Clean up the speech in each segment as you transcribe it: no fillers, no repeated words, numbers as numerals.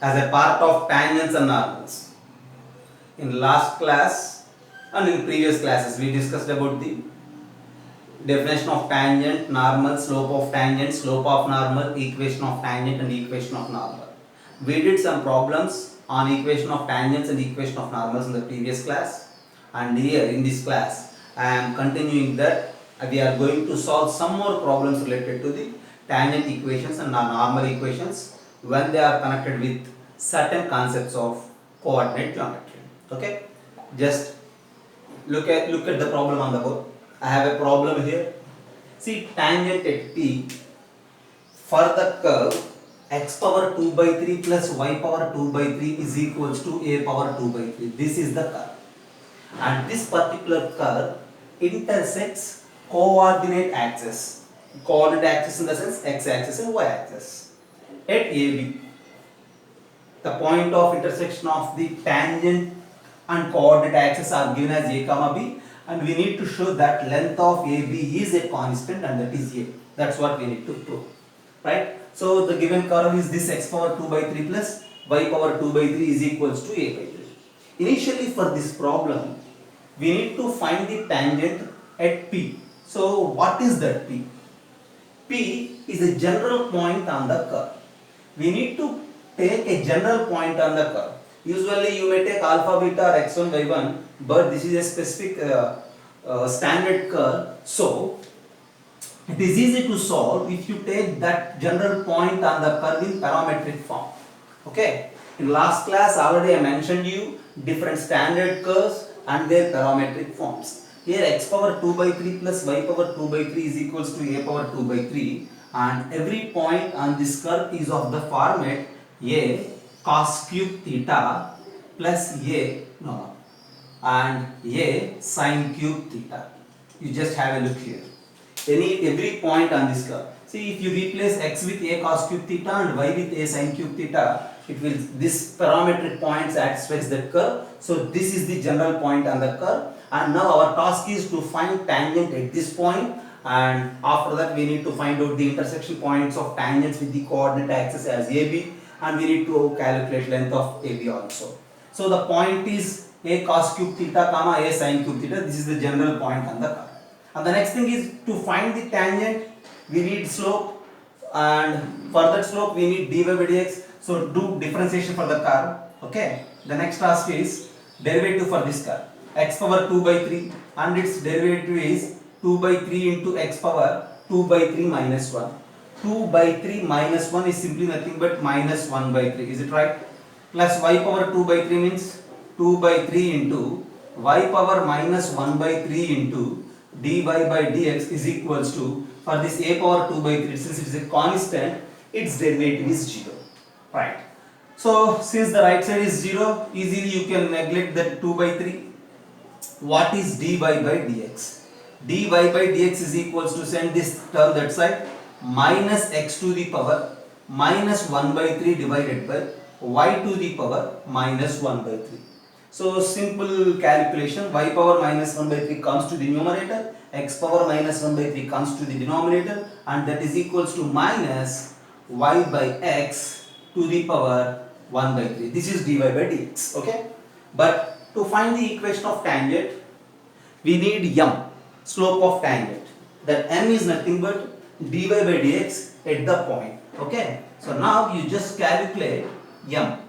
as a part of tangents and normals. In last class and in previous classes we discussed about the definition of tangent, normal, slope of tangent, slope of normal, equation of tangent and equation of normal. We did some problems on equation of tangents and equation of normals in the previous class, and here in this class I am continuing that. We are going to solve some more problems related to the tangent equations and normal equations when they are connected with certain concepts of coordinate geometry. Okay, just look at the problem on the board. I have a problem here. See, tangent at P for the curve x power 2 by 3 plus y power 2 by 3 is equals to a power 2 by 3. This is the curve. And this particular curve intersects coordinate axis. Coordinate axis in the sense x axis and y axis. At AB, the point of intersection of the tangent and coordinate axis are given as a comma b, and we need to show that length of AB is a constant, and that is a. That's what we need to prove, right? So the given curve is this x power 2 by 3 plus y power 2 by 3 is equals to a by 3. Initially for this problem, we need to find the tangent at P. So what is that P? P is a general point on the curve. We need to take a general point on the curve. Usually you may take alpha, beta or x1, y1, but this is a specific standard curve. So it is easy to solve if you take that general point on the curve in parametric form. Okay. In last class already I mentioned you different standard curves and their parametric forms. Here x power 2 by 3 plus y power 2 by 3 is equals to a power 2 by 3, and every point on this curve is of the format a cos cube theta plus and a sin cube theta. You just have a look here. Every point on this curve. See, if you replace x with a cos cube theta and y with a sin cube theta, it will, this parametric point satisfies that curve. So this is the general point on the curve, and now our task is to find tangent at this point, and after that we need to find out the intersection points of tangents with the coordinate axis as AB, and we need to calculate length of AB also. So the point is a cos cube theta comma a sin cube theta. This is the general point on the curve. And the next thing is to find the tangent, we need slope, and for that slope we need dy by dx. So do differentiation for the curve. Okay. The next task is derivative for this curve. X power 2 by 3 and its derivative is 2 by 3 into x power 2 by 3 minus 1. 2 by 3 minus 1 is simply nothing but minus 1 by 3. Is it right? Plus y power 2 by 3 means 2 by 3 into y power minus 1 by 3 into dy by dx is equals to, for this a power 2 by 3, since it is a constant, its derivative is 0. Right. So since the right side is 0, easily you can neglect that 2 by 3. What is dy by dx? Dy by dx is equals to, send this term that side, minus x to the power minus 1 by 3 divided by y to the power minus 1 by 3. So simple calculation, y power minus 1 by 3 comes to the numerator, x power minus 1 by 3 comes to the denominator, and that is equals to minus y by x to the power 1 by 3. This is dy by dx. Okay. But to find the equation of tangent, we need m, slope of tangent. That m is nothing but dy by dx at the point. Okay. So now you just calculate m.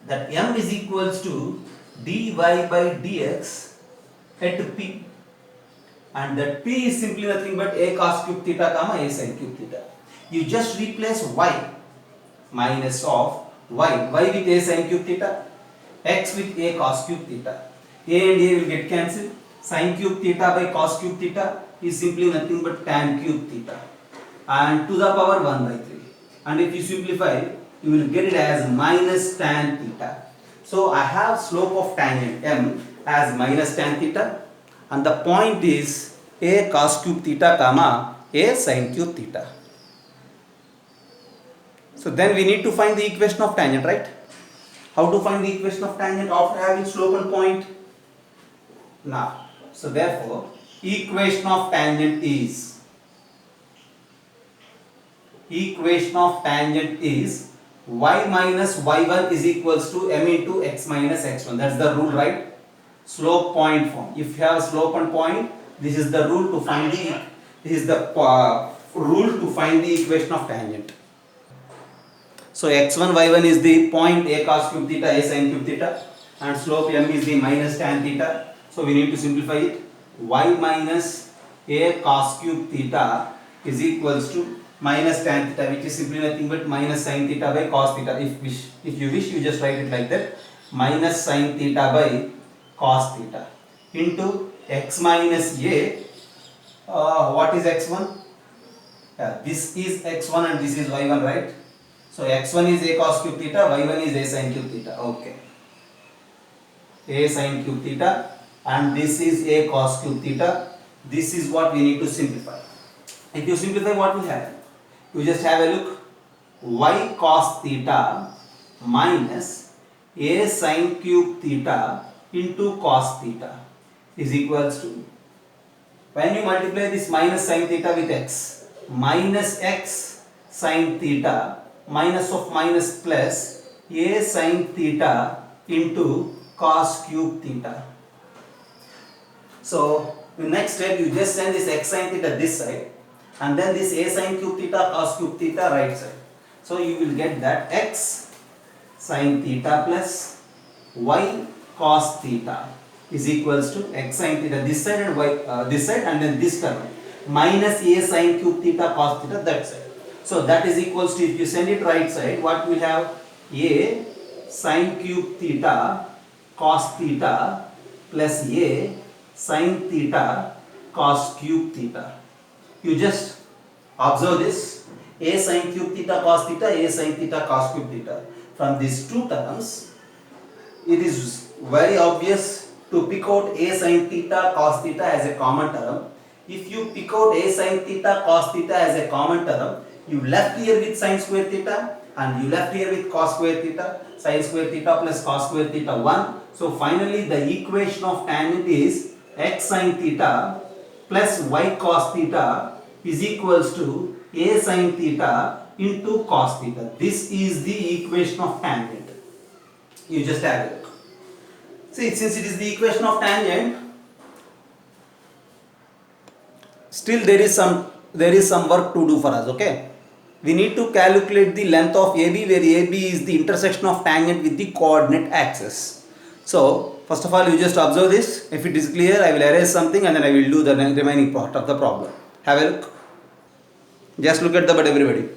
That m is equals to dy by dx at p, and that p is simply nothing but a cos cube theta comma a sin cube theta. You just replace y minus of y with a sin cube theta, x with a cos cube theta. A and a will get cancelled. Sin cube theta by cos cube theta is simply nothing but tan cube theta, and to the power 1 by 3. And if you simplify, you will get it as minus tan theta. So I have slope of tangent m as minus tan theta, and the point is a cos cube theta comma a sin cube theta. So then we need to find the equation of tangent, right? How to find the equation of tangent after having slope and point? Now, so therefore equation of tangent is y minus y1 is equals to m into x minus x1. That's the rule, right? Slope point form. If you have slope and point, this is the rule to find the rule to find the equation of tangent. So x1 y1 is the point a cos cube theta a sin cube theta, and slope m is the minus tan theta. So we need to simplify it. Y minus a cos cube theta is equals to minus tan theta, which is simply nothing but minus sin theta by cos theta. If you wish, you just write it like that. Minus sin theta by cos theta into x minus a. What is x1? This is x1 and this is y1, right? So x1 is a cos cube theta, y1 is a sin cube theta. Okay. A sin cube theta, and this is a cos cube theta. This is what we need to simplify. If you simplify, what will happen? You just have a look. Y cos theta minus a sin cube theta into cos theta is equals to, when you multiply this minus sin theta with x, minus x sin theta minus of minus plus a sin theta into cos cube theta. So in next step, you just send this x sin theta this side, and then this a sin cube theta cos cube theta right side. So you will get that x sin theta plus y cos theta is equals to x sin theta this side and y this side, and then this term minus a sin cube theta cos theta that side. So that is equals to, if you send it right side, what we have? A sin cube theta cos theta plus a sin theta cos cube theta. You just observe this. A sin cube theta cos theta, a sin theta cos cube theta. From these two terms, it is very obvious to pick out a sin theta cos theta as a common term. If you pick out a sin theta cos theta as a common term, you left here with sin square theta and you left here with cos square theta. Sin square theta plus cos square theta 1. So finally the equation of tangent is x sin theta plus y cos theta is equals to a sin theta into cos theta. This is the equation of tangent. You just have a look. See, since it is the equation of tangent, still there is some work to do for us. Okay, we need to calculate the length of AB, where AB is the intersection of tangent with the coordinate axis. So first of all, you just observe this. If it is clear, I will erase something and then I will do the remaining part of the problem. Have a look. Just look at the but everybody.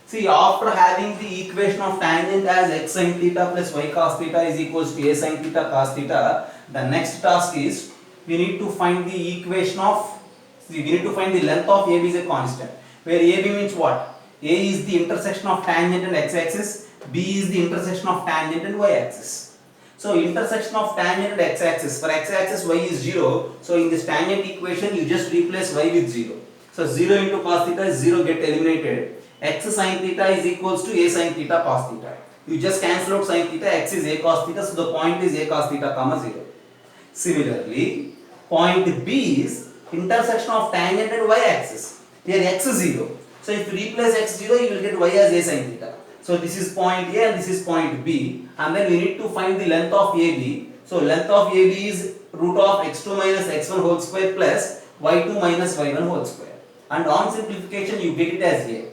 See, after having the equation of tangent as x sin theta plus y cos theta is equals to a sin theta cos theta, the next task is we need to find the equation of, we need to find the length of AB is a constant, where AB means what? A is the intersection of tangent and x-axis, B is the intersection of tangent and y-axis. So intersection of tangent and x-axis, for x-axis y is 0, so in this tangent equation you just replace y with 0. So 0 into cos theta is 0, get eliminated. X sin theta is equals to a sin theta cos theta. You just cancel out sin theta, x is a cos theta, so the point is a cos theta comma 0. Similarly, point B is intersection of tangent and y-axis. Here x is 0. So if you replace x 0, you will get y as a sin theta. So this is point A and this is point B, and then we need to find the length of AB. So length of AB is root of x2 minus x1 whole square plus y2 minus y1 whole square. And on simplification, you get it as A.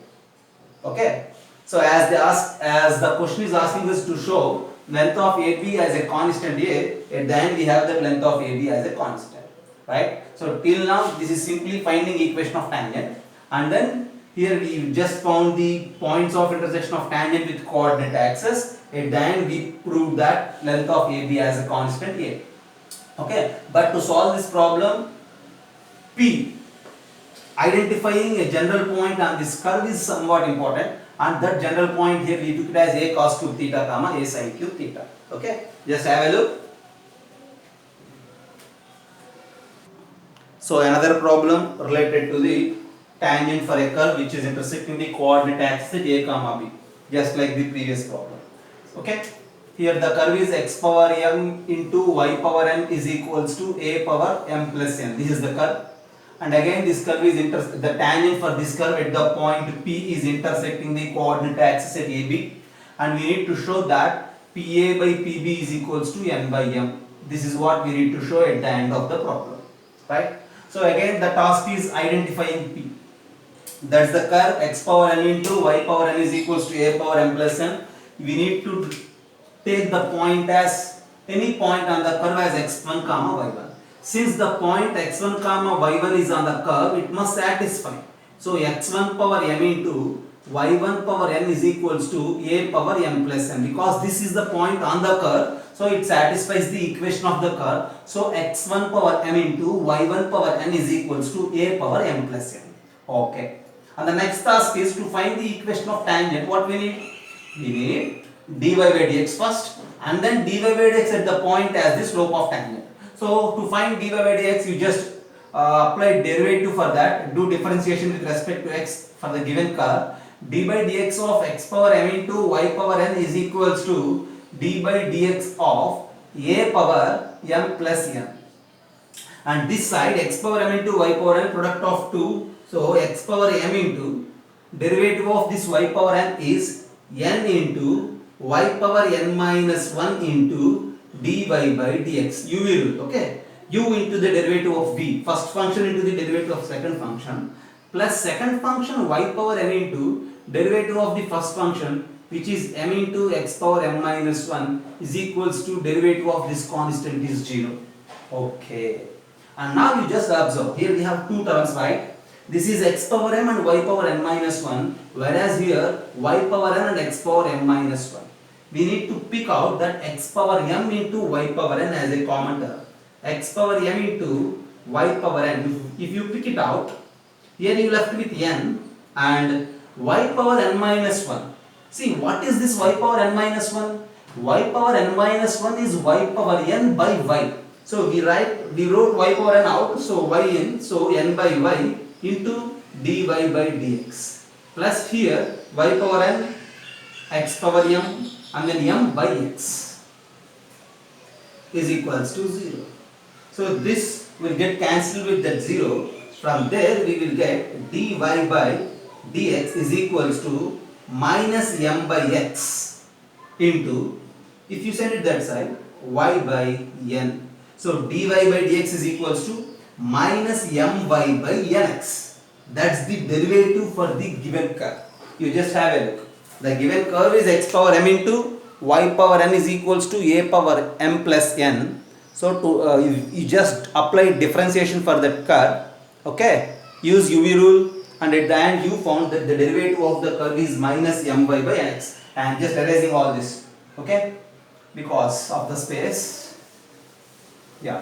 Okay. So as the question is asking us to show length of AB as a constant A, at the end we have the length of AB as a constant, right? So till now this is simply finding equation of tangent, and then here we just found the points of intersection of tangent with coordinate axis. At the end we proved that length of AB as a constant A. Okay, but to solve this problem, P, identifying a general point on this curve is somewhat important, and that general point here we took it as a cos cube theta comma a sin cube theta. Okay, just have a look. So another problem related to the tangent for a curve which is intersecting the coordinate axis at a comma b, just like the previous problem. Okay, here the curve is x power m into y power n is equals to a power m plus n. This is the curve, and again this curve is the tangent for this curve at the point P is intersecting the coordinate axis at AB, and we need to show that PA by PB is equals to N by M. This is what we need to show at the end of the problem, right? So again the task is identifying P. That's the curve x power n into y power n is equals to a power m plus n. We need to take the point as any point on the curve as x1 comma y1. Since the point x1 comma y1 is on the curve, it must satisfy. So x1 power m into y1 power n is equals to a power m plus n, because this is the point on the curve, so it satisfies the equation of the curve. So x1 power m into y1 power n is equals to a power m plus n. Okay. And the next task is to find the equation of tangent. What we need? We need dy by dx first, and then dy by dx at the point as the slope of tangent. So to find dy by dx, you just apply derivative for that, do differentiation with respect to x for the given curve. D by dx of x power m into y power n is equals to d by dx of a power m plus n. And this side x power m into y power n, product of 2. So x power m into derivative of this y power n is n into y power n minus 1 into dy by dx. U will, okay, u into the derivative of v, first function into the derivative of second function, plus second function y power n into derivative of the first function, which is m into x power m minus 1 is equals to derivative of this constant is 0. Okay. And now you just observe, here we have two terms, right? This is x power m and y power n minus 1, whereas here y power n and x power m minus 1. We need to pick out that x power m into y power n as a common term. X power m into y power n, if you pick it out, here you left with n and y power n minus 1. See, what is this y power n minus 1? Y power n minus 1 is y power n by y. So we wrote y power n out, so y in, so n by y into dy by dx, plus here y power n x power m and then m by x is equals to 0. So this will get cancelled with that 0. From there we will get dy by dx is equals to minus m by x into, if you send it that side, y by n. So dy by dx is equals to minus my by nx. That's the derivative for the given curve. You just have a look. The given curve is x power m into y power n is equals to a power m plus n. So you just apply differentiation for that curve. Okay. Use UV rule, and at the end you found that the derivative of the curve is minus my by nx. And just erasing all this. Okay. Because of the space. Yeah.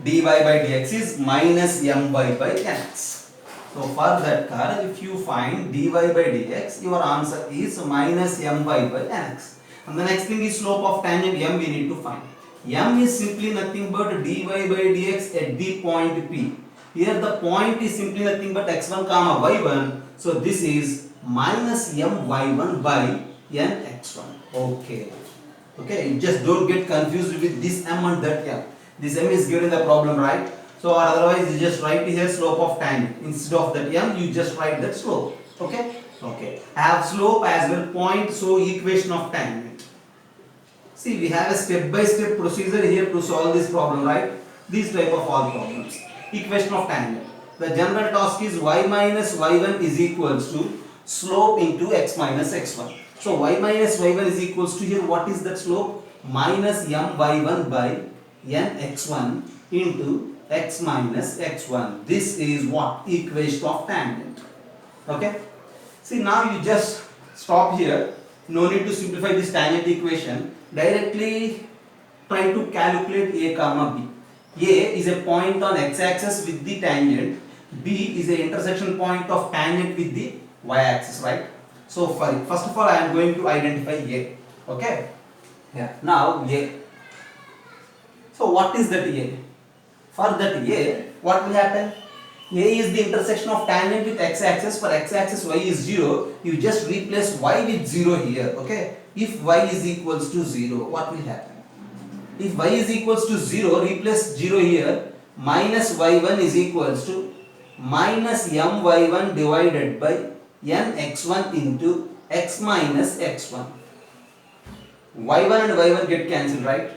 dy by dx is minus my by nx. So for that curve, if you find dy by dx, your answer is minus my by nx. And the next thing is slope of tangent m we need to find. M is simply nothing but dy by dx at the point P. Here the point is simply nothing but x1 comma y1. So this is minus my1 by nx1. Okay. Okay, you just don't get confused with this m and that m. This m is given in the problem, right? So otherwise you just write here slope of tangent. Instead of that m, you just write that slope. Okay? Okay. I have slope as well point, so equation of tangent. See, we have a step-by-step procedure here to solve this problem, right? These type of all problems. Equation of tangent. The general task is y minus y1 is equals to slope into x minus x1. So y minus y1 is equals to, here what is that slope? Minus my1 by nx1 into x minus x1. This is what? Equation of tangent. Okay? See, now you just stop here. No need to simplify this tangent equation. Directly try to calculate a comma b. A is a point on x-axis with the tangent. B is the intersection point of tangent with the y-axis, right? So first of all, I am going to identify A. Okay? Yeah. Now A. So what is that A? For that A, what will happen? A is the intersection of tangent with x-axis. For x-axis y is 0. You just replace y with 0 here. Okay? If y is equals to 0, what will happen? If y is equals to 0, replace 0 here. Minus y1 is equals to minus my1 divided by nx1 into x minus x1. y1 and y1 get cancelled, right?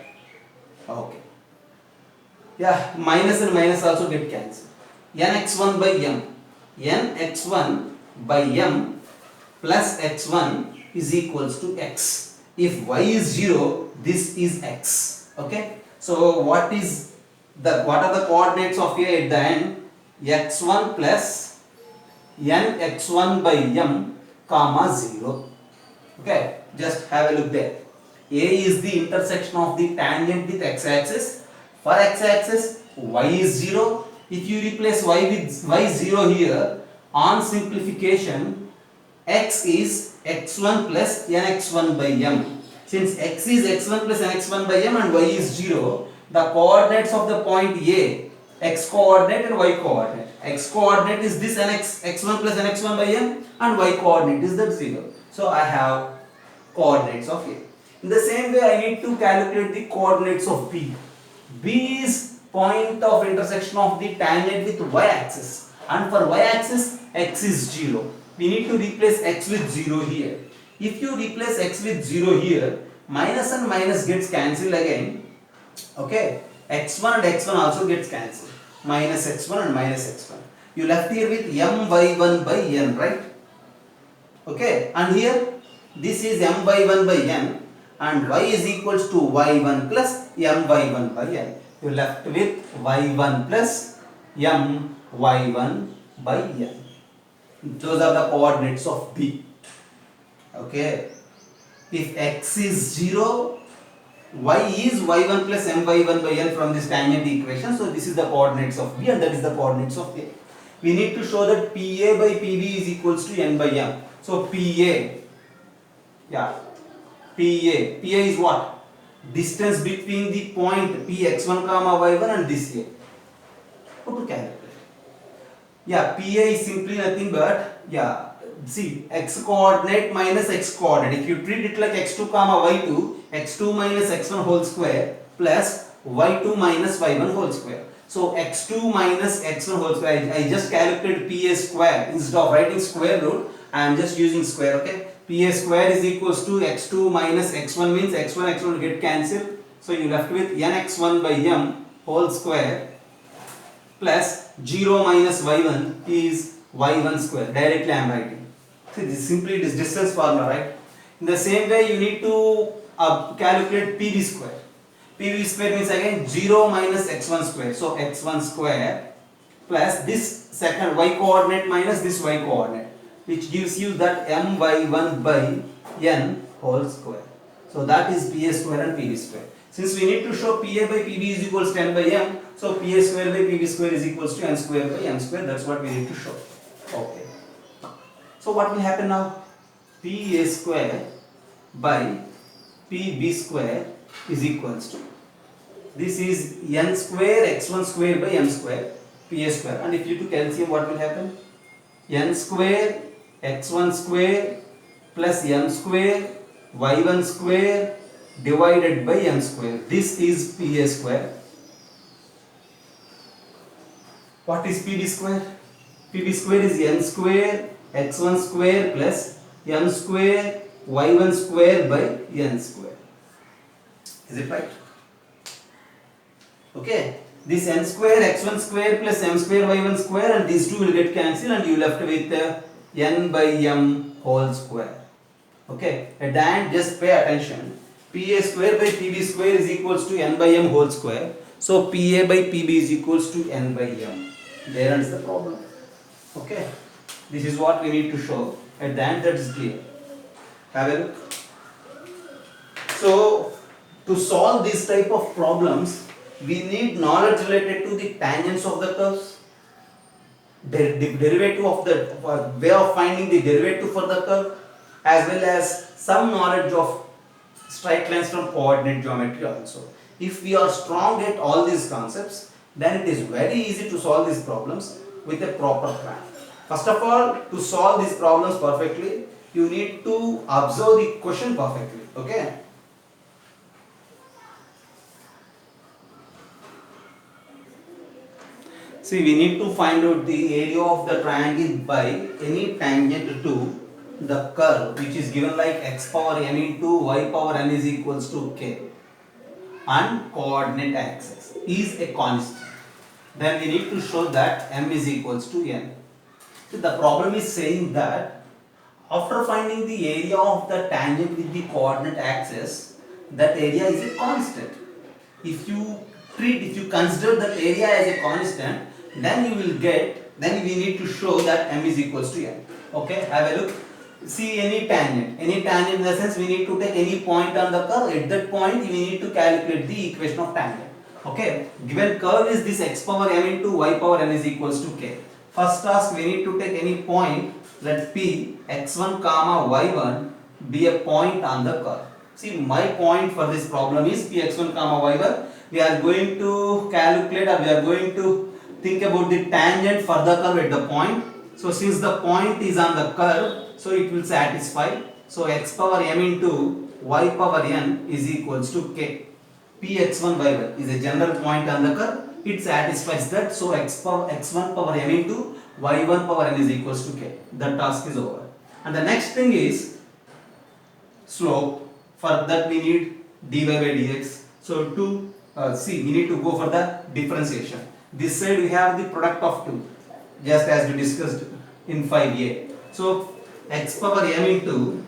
Okay. Yeah, minus and minus also get cancelled. nx1 by m. nx1 by m plus x1 is equals to x. If y is 0, this is x. Okay. So what are the coordinates of a at the end? x1 plus nx1 by m comma 0. Okay, just have a look there. A is the intersection of the tangent with x-axis. For x-axis, y is 0. If you replace y with y 0 here, on simplification, x is x1 plus nx1 by m. Since x is x1 plus nx1 by m and y is 0, the coordinates of the point A, x coordinate and y coordinate. X coordinate is this x1 plus nx1 by m and y coordinate is that 0. So I have coordinates of A. In the same way, I need to calculate the coordinates of B. B is point of intersection of the tangent with y-axis, and for y-axis x is 0. We need to replace x with 0 here. If you replace x with 0 here, minus and minus gets cancelled again. Okay, x1 and x1 also gets cancelled. Minus x1 and minus x1. You left here with m y1 by n, right? Okay, and here this is m by 1 by n and y is equals to y1 plus m y1 by n. You left with y1 plus m y1 by n. Those are the coordinates of B. Okay. If x is 0, y is y1 plus m y1 by n from this tangent equation. So this is the coordinates of B and that is the coordinates of A. We need to show that PA by PB is equals to n by m. So PA, yeah, PA is what? Distance between the point Px1 comma y1 and this A. How to calculate? Yeah, PA is simply nothing but, yeah, see, x coordinate minus x coordinate. If you treat it like x2 comma y2, x2 minus x1 whole square plus y2 minus y1 whole square. So x2 minus x1 whole square, I just calculated PA square. Instead of writing square root, I am just using square, okay. PA square is equals to x2 minus x1 means x1 will get cancelled. So you left with nx1 by m whole square plus 0 minus y1 is y1 square. Directly I am writing. So this is simply this distance formula, right? In the same way you need to calculate PB square. PB square means again 0 minus x1 square. So x1 square plus this second y coordinate minus this y coordinate, which gives you that my1 by n whole square. So that is PA square and PB square. Since we need to show PA by PB is equals to n by m, so PA square by PB square is equals to n square by m square. That's what we need to show. Okay. So what will happen now? PA square by PB square is equals to, this is n square x1 square by m square, PA square. And if you took LCM, what will happen? N square x1 square plus m square y1 square divided by m square. This is PA square. What is PB square? PB square is n square x1 square plus m square y1 square by n square. Is it right? Okay. This n square x1 square plus m square y1 square and these two will get cancelled and you left with n by m whole square. Okay. At the end, just pay attention. PA square by PB square is equals to n by m whole square. So PA by PB is equals to n by m. There ends the problem. Okay. This is what we need to show. At the end, that is clear. Have a look. So to solve this type of problems, we need knowledge related to the tangents of the curves, the derivative of the way of finding the derivative for the curve, as well as some knowledge of straight lines from coordinate geometry also. If we are strong at all these concepts, then it is very easy to solve these problems with a proper plan. First of all, to solve these problems perfectly, you need to observe the question perfectly. Okay. See, we need to find out the area of the triangle by any tangent to the curve which is given like x power m into y power n is equals to k and coordinate axis is a constant, then we need to show that m is equals to n. So the problem is saying that after finding the area of the tangent with the coordinate axis, that area is a constant. If you consider that area as a constant, then we need to show that m is equals to n. Okay, have a look. See any tangent in the sense we need to take any point on the curve. At that point we need to calculate the equation of tangent. Okay, given curve is this x power m into y power n is equals to k. First task, we need to take any point, let p x1 comma y1 be a point on the curve. See, my point for this problem is p x1 comma y1. We are going to calculate, or we are going to think about the tangent for the curve at the point. So since the point is on the curve, so it will satisfy. So x power m into y power n is equals to k. p x1 y1 is a general point on the curve. It satisfies that. So x1 power m into y1 power n is equals to k. The task is over. And the next thing is slope. For that we need dy by dx. So to see, we need to go for the differentiation. This side we have the product of two, just as we discussed in 5a. So x power m into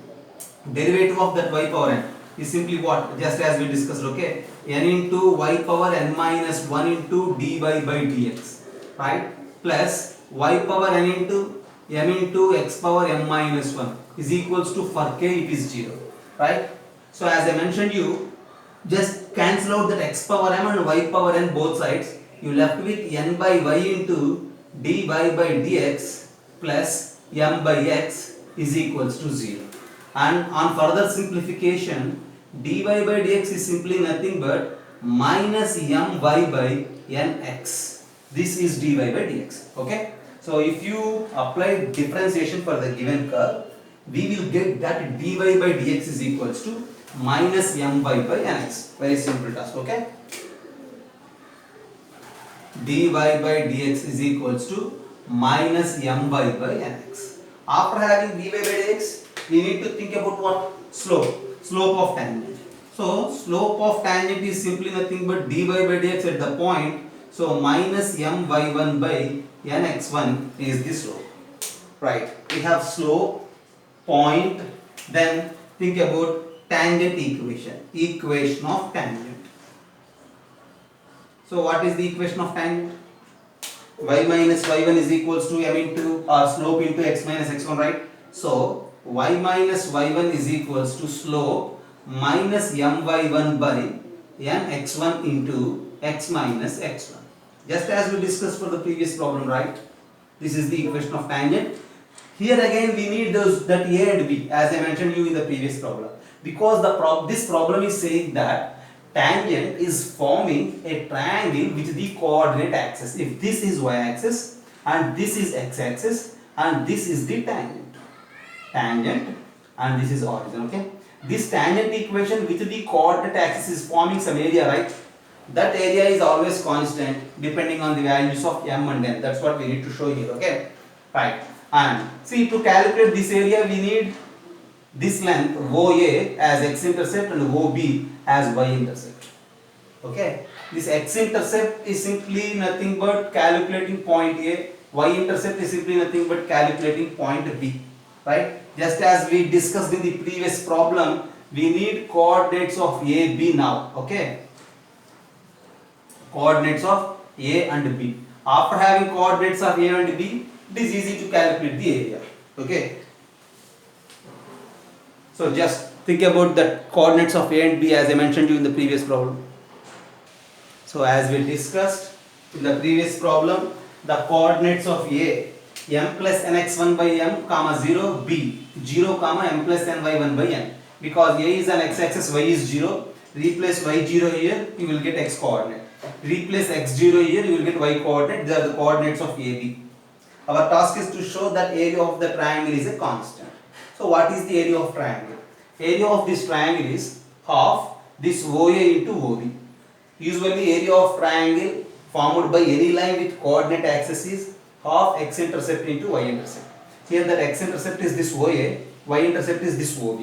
derivative of that y power n is simply what? Just as we discussed, okay? N into y power n minus 1 into dy by dx, right? Plus y power n into m into x power m minus 1 is equals to, for k it is 0, right? So as I mentioned you, just cancel out that x power m and y power n both sides. You left with n by y into dy by dx plus m by x is equals to 0. And on further simplification, dy by dx is simply nothing but minus my by nx. This is dy by dx. Okay. So if you apply differentiation for the given curve, we will get that dy by dx is equals to minus my by nx. Very simple task. Okay. dy by dx is equals to minus my by nx. After having dy by dx, we need to think about what? Slope of tangent. So slope of tangent is simply nothing but dy by dx at the point. So minus my1 by nx1 is the slope. Right. We have slope, point, then think about tangent equation. Equation of tangent. So what is the equation of tangent? Y minus y1 is equals to m into slope into x minus x1, right? So y minus y1 is equals to slope minus my1 by nx1 into x minus x1. Just as we discussed for the previous problem, right? This is the equation of tangent. Here again we need that a and b, as I mentioned you in the previous problem, because this problem is saying that tangent is forming a triangle with the coordinate axis. If this is y-axis and this is x-axis and this is the tangent and this is origin, okay? This tangent equation with the coordinate axis is forming some area, right? That area is always constant depending on the values of m and n. That's what we need to show here, okay? Right. And see, to calculate this area we need this length OA as x-intercept and OB as y-intercept. Okay, this x-intercept is simply nothing but calculating point A, y-intercept is simply nothing but calculating point B, right? Just as we discussed in the previous problem, we need coordinates of A, B now, okay? Coordinates of A and B. After having coordinates of A and B, it is easy to calculate the area, okay? So just think about the coordinates of A and B as I mentioned you in the previous problem. So as we discussed in the previous problem, the coordinates of A, m plus nx1 by m comma 0, B, 0 comma m plus ny1 by n. Because A is an x-axis, y is 0, replace y0 here, you will get x coordinate. Replace x0 here, you will get y coordinate. They are the coordinates of AB. Our task is to show that area of the triangle is a constant. So what is the area of triangle? Area of this triangle is half this OA into OB. Usually area of triangle formed by any line with coordinate axis is half x-intercept into y-intercept. Here that x-intercept is this OA, y-intercept is this OB.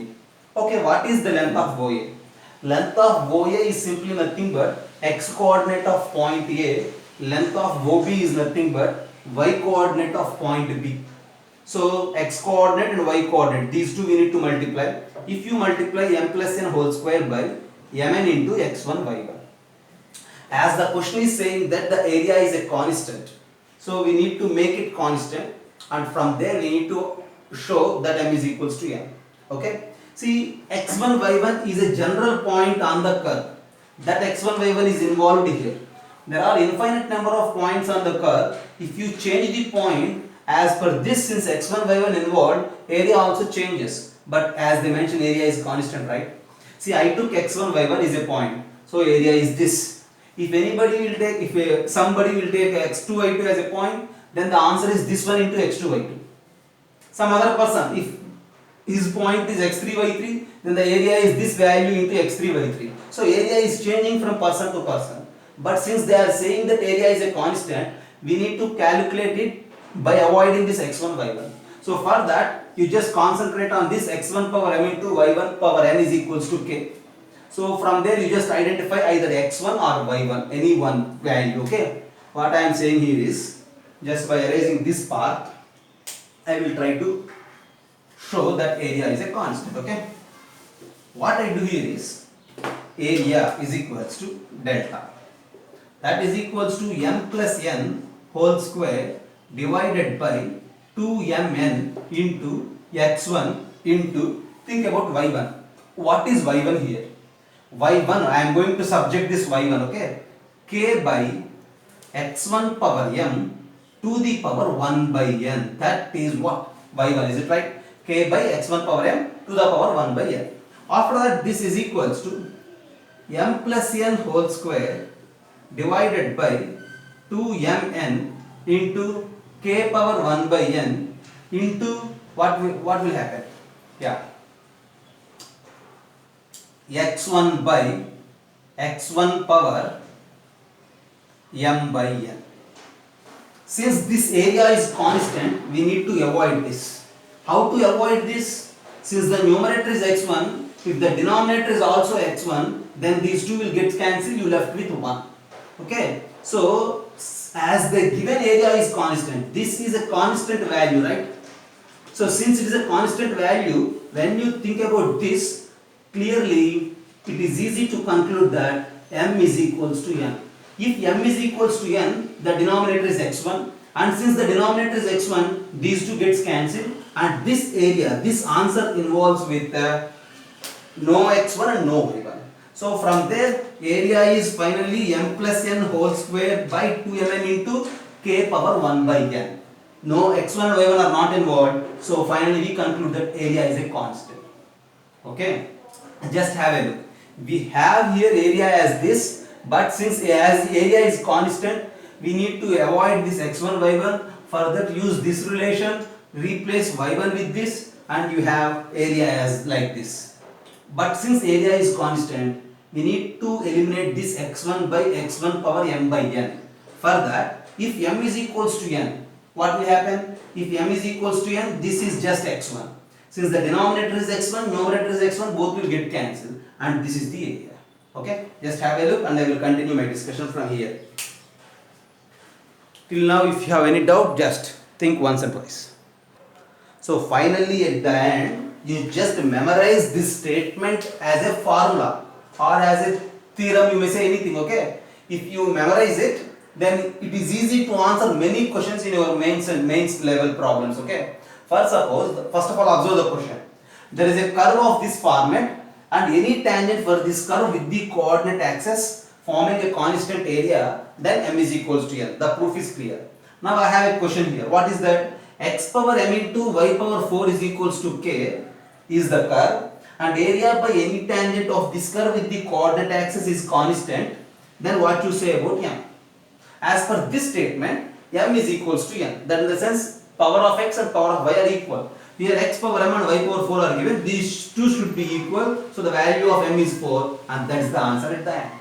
Okay, what is the length of OA? Length of OA is simply nothing but x coordinate of point A, length of OB is nothing but y coordinate of point B. So x coordinate and y coordinate, these two we need to multiply. If you multiply m plus n whole square by mn into x1 y1. As the question is saying that the area is a constant, so we need to make it constant, and from there we need to show that m is equals to n. Okay. See, x1 y1 is a general point on the curve. That x1 y1 is involved here. There are infinite number of points on the curve. If you change the point as per this, since x1 y1 involved, area also changes. But as they mentioned, area is constant, right? See, I took x1 y1 is a point, so area is this. If anybody will take, if somebody will take x2 y2 as a point, then the answer is this one into x2 y2. Some other person, if his point is x3 y3, then the area is this value into x3 y3. So area is changing from person to person. But since they are saying that area is a constant, we need to calculate it by avoiding this x1 y1. So for that, you just concentrate on this x1 power m into y1 power n is equals to k. So from there you just identify either x1 or y1, any one value. Okay. What I am saying here is, just by erasing this part, I will try to show that area is a constant. Okay. What I do here is, area is equals to delta. That is equals to m plus n whole square divided by 2mn into x1 into, think about y1. What is y1 here? Y1, I am going to subject this y1, okay? K by x1 power m to the power 1 by n. That is what? Y1, is it right? K by x1 power m to the power 1 by n. After that, this is equals to m plus n whole square divided by 2mn into k power 1 by n into what will happen? Yeah, x1 by x1 power m by n. Since this area is constant, we need to avoid this. How to avoid this? Since the numerator is x1, if the denominator is also x1, then these two will get cancelled, you left with 1. Okay, so as the given area is constant, this is a constant value, right? So since it is a constant value, when you think about this, clearly it is easy to conclude that m is equals to n. If m is equals to n, the denominator is x1, and since the denominator is x1, these two gets cancelled, and this area, this answer involves with no x1 and no y1. So from there, area is finally m plus n whole square by 2mn into k power 1 by n. No x1 and y1 are not involved, so finally we conclude that area is a constant. Okay, just have a look. We have here area as this, but since as area is constant, we need to avoid this x1 y1. For that, use this relation, replace y1 with this, and you have area as like this. But since area is constant, we need to eliminate this x1 by x1 power m by n. For that, if m is equals to n, what will happen? If m is equals to n, this is just x1. Since the denominator is x1, numerator is x1, both will get cancelled, and this is the area. Okay, just have a look and I will continue my discussion from here. Till now, if you have any doubt, just think once and twice. So finally at the end, you just memorize this statement as a formula or as a theorem, you may say anything, okay? If you memorize it, then it is easy to answer many questions in your mains and mains level problems, okay? First of all, observe the question. There is a curve of this format and any tangent for this curve with the coordinate axis forming a constant area, then m is equals to n. The proof is clear. Now I have a question here. What is that? X power m into y power 4 is equals to k is the curve, and area by any tangent of this curve with the coordinate axis is constant. Then what you say about m? As per this statement, m is equals to n. That in the sense, power of x and power of y are equal. Here x power m and y power 4 are given. These two should be equal. So the value of m is 4, and that is the answer at the end.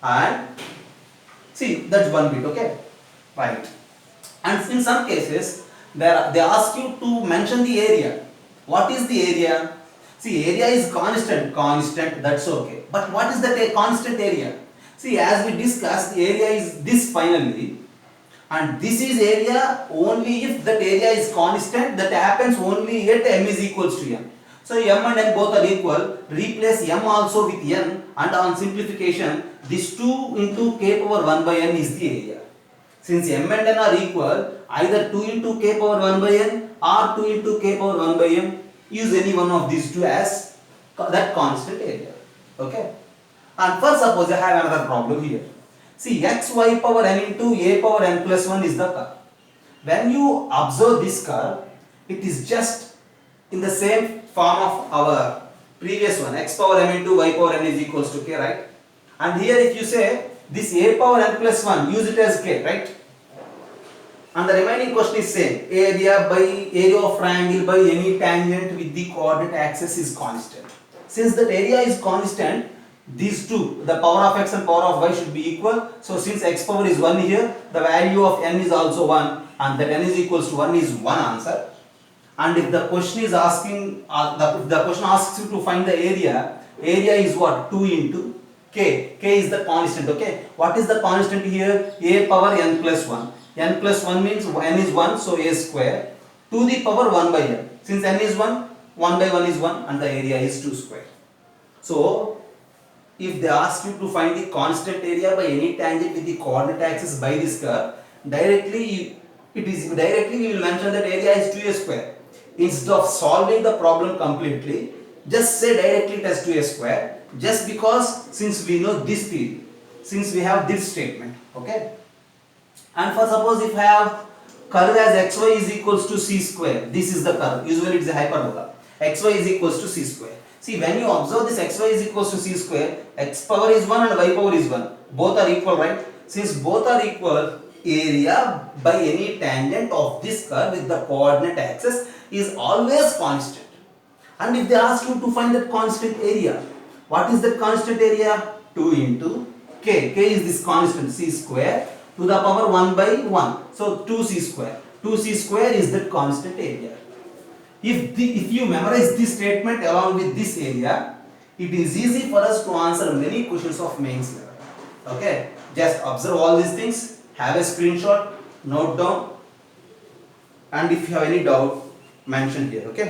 And see, that's one bit, okay? Right. And in some cases, they ask you to mention the area. What is the area? See, area is constant, that's okay. But what is that a constant area? See, as we discussed, the area is this finally, and this is area only if that area is constant. That happens only at m is equals to n. So m and n both are equal. Replace m also with n, and on simplification, this 2 into k power 1 by n is the area. Since m and n are equal, either 2 into k power 1 by n or 2 into k power 1 by m, use any one of these two as that constant area. Okay. And first suppose I have another problem here. See, x y power n into a power n plus 1 is the curve. When you observe this curve, it is just in the same form of our previous one, x power m into y power n is equals to k, right? And here if you say this a power n plus 1, use it as k, right? And the remaining question is same, area of triangle by any tangent with the coordinate axis is constant. Since that area is constant, these two, the power of x and power of y, should be equal. So since x power is 1 here, the value of n is also 1, and that n is equals to 1 is one answer. And if the question is asking, the question asks you to find the area is what? 2 into k. K is the constant, okay? What is the constant here? A power n plus 1. N plus 1 means n is 1, so a square to the power 1 by n. Since n is 1, 1 by 1 is 1, and the area is 2 square. So if they ask you to find the constant area by any tangent with the coordinate axis by this curve, directly we will mention that area is 2a square. Instead of solving the problem completely, just say directly it as 2a square, just because since we know this theory, since we have this statement, okay? And for suppose if I have curve as xy is equals to c square, this is the curve, usually it is a hyperbola, xy is equals to c square. See, when you observe this xy is equals to c square, x power is 1 and y power is 1. Both are equal, right? Since both are equal, area by any tangent of this curve with the coordinate axis is always constant. And if they ask you to find that constant area, what is that constant area? 2 into k. K is this constant, c square to the power 1 by 1. So 2c square. 2c square is that constant area. If you memorize this statement along with this area, it is easy for us to answer many questions of mains level. Okay, just observe all these things, have a screenshot, note down, and if you have any doubt, mention here. Okay.